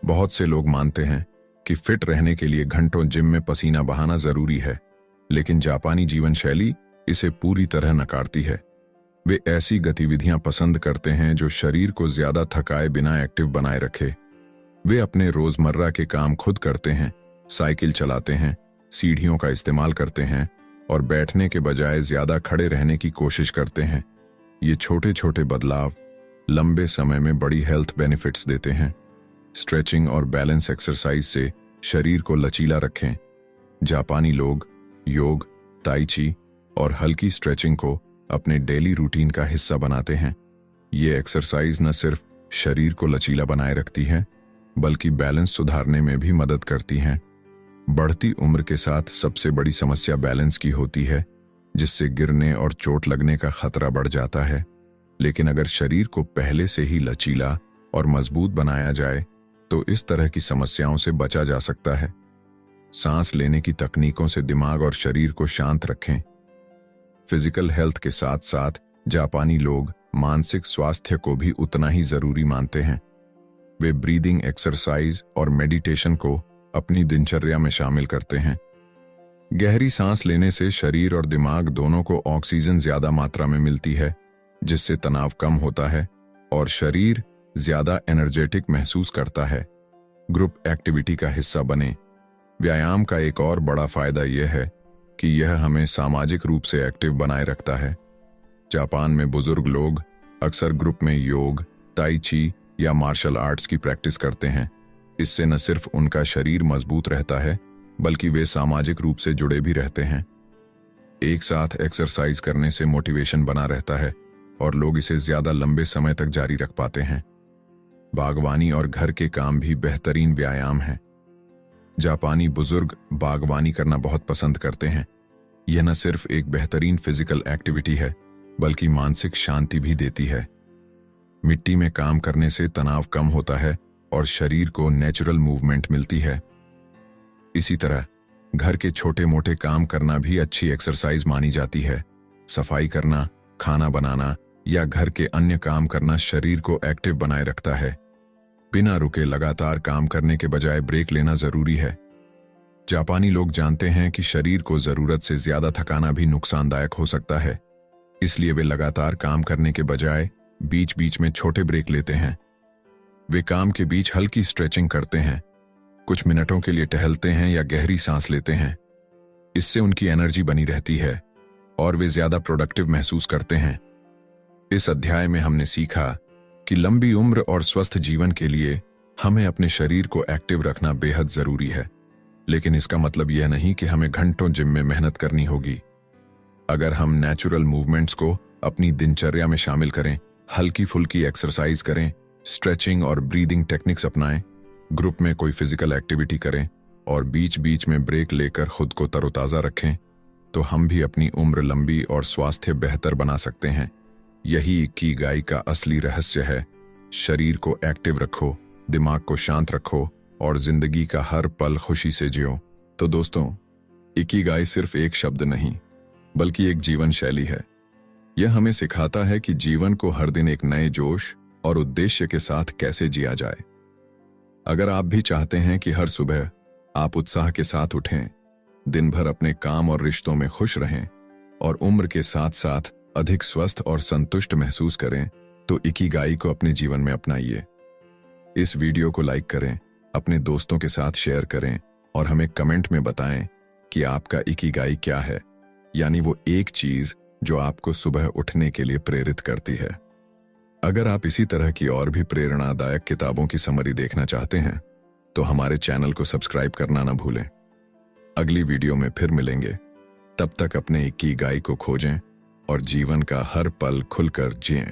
बहुत से लोग मानते हैं कि फिट रहने के लिए घंटों जिम में पसीना बहाना जरूरी है, लेकिन जापानी जीवन शैली इसे पूरी तरह नकारती है। वे ऐसी गतिविधियां पसंद करते हैं जो शरीर को ज्यादा थकाए बिना एक्टिव बनाए रखे। वे अपने रोजमर्रा के काम खुद करते हैं, साइकिल चलाते हैं, सीढ़ियों का इस्तेमाल करते हैं और बैठने के बजाय ज्यादा खड़े रहने की कोशिश करते हैं। ये छोटे छोटे बदलाव लंबे समय में बड़ी हेल्थ बेनिफिट्स देते हैं। स्ट्रेचिंग और बैलेंस एक्सरसाइज से शरीर को लचीला रखें। जापानी लोग योग, ताई ची और हल्की स्ट्रेचिंग को अपने डेली रूटीन का हिस्सा बनाते हैं। ये एक्सरसाइज न सिर्फ शरीर को लचीला बनाए रखती है, बल्कि बैलेंस सुधारने में भी मदद करती हैं। बढ़ती उम्र के साथ सबसे बड़ी समस्या बैलेंस की होती है, जिससे गिरने और चोट लगने का खतरा बढ़ जाता है। लेकिन अगर शरीर को पहले से ही लचीला और मजबूत बनाया जाए तो इस तरह की समस्याओं से बचा जा सकता है। सांस लेने की तकनीकों से दिमाग और शरीर को शांत रखें। फिजिकल हेल्थ के साथ साथ जापानी लोग मानसिक स्वास्थ्य को भी उतना ही जरूरी मानते हैं। वे ब्रीदिंग एक्सरसाइज और मेडिटेशन को अपनी दिनचर्या में शामिल करते हैं। गहरी सांस लेने से शरीर और दिमाग दोनों को ऑक्सीजन ज्यादा मात्रा में मिलती है, जिससे तनाव कम होता है और शरीर ज्यादा एनर्जेटिक महसूस करता है। ग्रुप एक्टिविटी का हिस्सा बने। व्यायाम का एक और बड़ा फायदा यह है कि यह हमें सामाजिक रूप से एक्टिव बनाए रखता है। जापान में बुजुर्ग लोग अक्सर ग्रुप में योग, ताई ची या मार्शल आर्ट्स की प्रैक्टिस करते हैं। इससे न सिर्फ उनका शरीर मजबूत रहता है, बल्कि वे सामाजिक रूप से जुड़े भी रहते हैं। एक साथ एक्सरसाइज करने से मोटिवेशन बना रहता है और लोग इसे ज्यादा लंबे समय तक जारी रख पाते हैं। बागवानी और घर के काम भी बेहतरीन व्यायाम है। जापानी बुजुर्ग बागवानी करना बहुत पसंद करते हैं। यह न सिर्फ एक बेहतरीन फिजिकल एक्टिविटी है, बल्कि मानसिक शांति भी देती है। मिट्टी में काम करने से तनाव कम होता है और शरीर को नेचुरल मूवमेंट मिलती है। इसी तरह घर के छोटे मोटे काम करना भी अच्छी एक्सरसाइज मानी जाती है। सफाई करना, खाना बनाना या घर के अन्य काम करना शरीर को एक्टिव बनाए रखता है। बिना रुके लगातार काम करने के बजाय ब्रेक लेना जरूरी है। जापानी लोग जानते हैं कि शरीर को जरूरत से ज्यादा थकाना भी नुकसानदायक हो सकता है, इसलिए वे लगातार काम करने के बजाय बीच बीच में छोटे ब्रेक लेते हैं। वे काम के बीच हल्की स्ट्रेचिंग करते हैं, कुछ मिनटों के लिए टहलते हैं या गहरी सांस लेते हैं। इससे उनकी एनर्जी बनी रहती है और वे ज्यादा प्रोडक्टिव महसूस करते हैं। इस अध्याय में हमने सीखा कि लंबी उम्र और स्वस्थ जीवन के लिए हमें अपने शरीर को एक्टिव रखना बेहद जरूरी है, लेकिन इसका मतलब यह नहीं कि हमें घंटों जिम में मेहनत करनी होगी। अगर हम नेचुरल मूवमेंट्स को अपनी दिनचर्या में शामिल करें, हल्की फुल्की एक्सरसाइज करें, स्ट्रेचिंग और ब्रीदिंग टेक्निक्स अपनाएं, ग्रुप में कोई फिजिकल एक्टिविटी करें और बीच बीच में ब्रेक लेकर खुद को तरोताज़ा रखें, तो हम भी अपनी उम्र लंबी और स्वास्थ्य बेहतर बना सकते हैं। यही इकिगाई का असली रहस्य है। शरीर को एक्टिव रखो, दिमाग को शांत रखो और जिंदगी का हर पल खुशी से जियो। तो दोस्तों, इकिगाई सिर्फ एक शब्द नहीं, बल्कि एक जीवन शैली है। यह हमें सिखाता है कि जीवन को हर दिन एक नए जोश और उद्देश्य के साथ कैसे जिया जाए। अगर आप भी चाहते हैं कि हर सुबह आप उत्साह के साथ उठें, दिन भर अपने काम और रिश्तों में खुश रहें और उम्र के साथ साथ अधिक स्वस्थ और संतुष्ट महसूस करें, तो इकिगाई को अपने जीवन में अपनाइए। इस वीडियो को लाइक करें, अपने दोस्तों के साथ शेयर करें और हमें कमेंट में बताएं कि आपका इकिगाई क्या है, यानी वो एक चीज जो आपको सुबह उठने के लिए प्रेरित करती है। अगर आप इसी तरह की और भी प्रेरणादायक किताबों की समरी देखना चाहते हैं, तो हमारे चैनल को सब्सक्राइब करना ना भूलें। अगली वीडियो में फिर मिलेंगे। तब तक अपने इकिगाई को खोजें और जीवन का हर पल खुलकर जिएं।